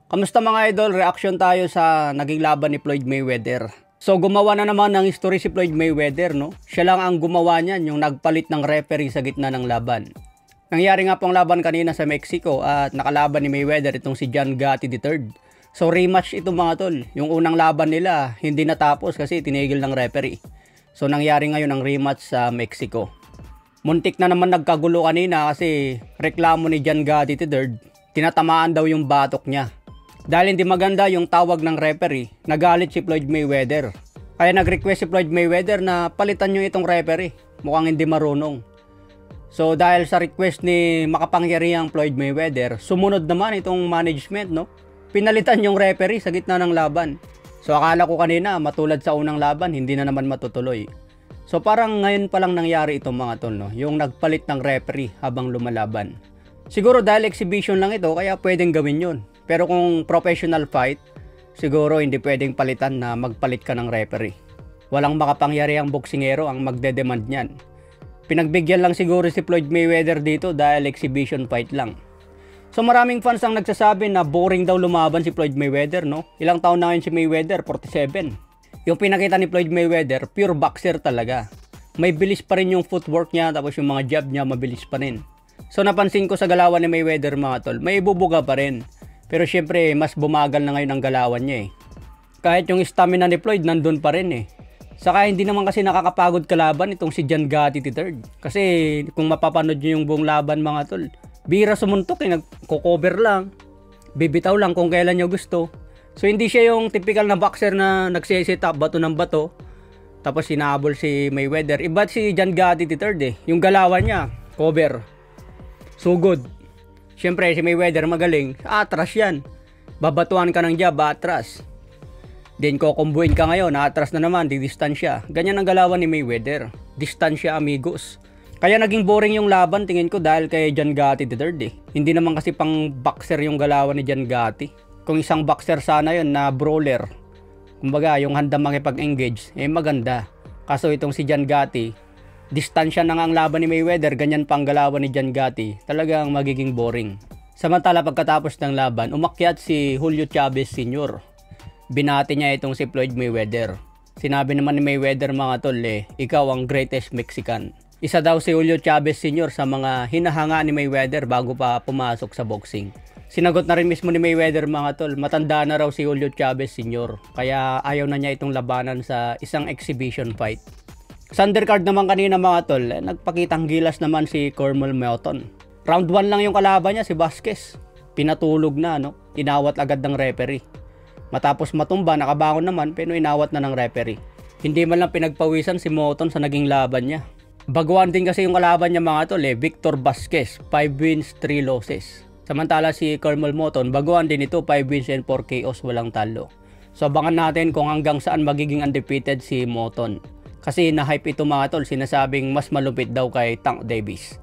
Kamusta mga idol? Reaction tayo sa naging laban ni Floyd Mayweather. So gumawa na naman ng history si Floyd Mayweather, no? Siya lang ang gumawa niyan, yung nagpalit ng referee sa gitna ng laban. Nangyari nga pong laban kanina sa Mexico at nakalaban ni Mayweather itong si John Gotti III. So rematch ito mga tol. Yung unang laban nila hindi natapos kasi tinigil ng referee. So nangyari ngayon ang rematch sa Mexico. Muntik na naman nagkagulo kanina kasi reklamo ni John Gotti III, tinatamaan daw yung batok niya. Dahil hindi maganda yung tawag ng referee, nagalit si Floyd Mayweather. Kaya nag-request si Floyd Mayweather na palitan nyo itong referee. Mukhang hindi marunong. So dahil sa request ni makapangyarihang Floyd Mayweather, sumunod naman itong management, no? Pinalitan yung referee sa gitna ng laban. So akala ko kanina matulad sa unang laban, hindi na naman matutuloy. So parang ngayon pa lang nangyari itong mga tol, no? Yung nagpalit ng referee habang lumalaban. Siguro dahil exhibition lang ito, kaya pwedeng gawin yun. Pero kung professional fight, siguro hindi pwedeng palitan na magpalit ka ng referee. Walang makapangyarihang boksingero ang magdedemand niyan. Pinagbigyan lang siguro si Floyd Mayweather dito dahil exhibition fight lang. So maraming fans ang nagsasabi na boring daw lumaban si Floyd Mayweather, no? Ilang taon na ngayon si Mayweather? 47. Yung pinakita ni Floyd Mayweather, pure boxer talaga. May bilis pa rin yung footwork niya, tapos yung mga jab niya mabilis pa rin. So napansin ko sa galawan ni Mayweather mga tol, may ibubuga pa rin. Pero syempre, mas bumagal na ngayon ang galawan niya eh. Kahit yung stamina ni Floyd, nandun pa rin eh. Saka hindi naman kasi nakakapagod kalaban itong si John Gotti III. Kasi kung mapapanood nyo yung buong laban mga tol, bira sumuntok eh, nagko-cover lang. Bibitaw lang kung kailan nyo gusto. So hindi siya yung typical na boxer na nagsisit up, bato ng bato. Tapos sinabol si Mayweather. Iba si John Gotti III eh. Yung galawan niya, cover. Sugod. Siyempre, si Mayweather magaling. Atras yan. Babatuan ka ng jab, atras. Then, kukumbuin ka ngayon, atras na naman, didistansya. Ganyan ang galawan ni Mayweather. Distansya, amigos. Kaya naging boring yung laban, tingin ko, dahil kay John Gotti III eh. Hindi naman kasi pang boxer yung galawan ni John Gotti. Kung isang boxer sana yun na brawler, kumbaga, yung handa makipag-engage, eh maganda. Kaso itong si John Gotti, distansya na nga ang laban ni Mayweather, ganyan pang galawan ni John Gotti, talagang magiging boring. Samantala pagkatapos ng laban, umakyat si Julio Chavez Sr. Binati niya itong si Floyd Mayweather. Sinabi naman ni Mayweather mga tol ikaw ang greatest Mexican. Isa daw si Julio Chavez Sr. sa mga hinahanga ni Mayweather bago pa pumasok sa boxing. Sinagot na rin mismo ni Mayweather mga tol, matanda na raw si Julio Chavez Sr. Kaya ayaw na niya itong labanan sa isang exhibition fight. Sa undercard naman kanina mga tol, nagpakitang gilas naman si Cormel Melton. Round 1 lang yung kalaban niya, si Vasquez. Pinatulog na, no? Inawat agad ng referee. Matapos matumba, nakabangon naman, pero inawat na ng referee. Hindi man lang pinagpawisan si Melton sa naging laban niya. Baguhan din kasi yung kalaban niya mga tol, Victor Vasquez, 5 wins, 3 losses. Samantala si Cormel Melton, baguhan din ito, 5 wins and 4 KOs, walang talo. So abangan natin kung hanggang saan magiging undefeated si Melton. Kasi na-hype ito mga tol, sinasabing mas malupit daw kay Tank Davis.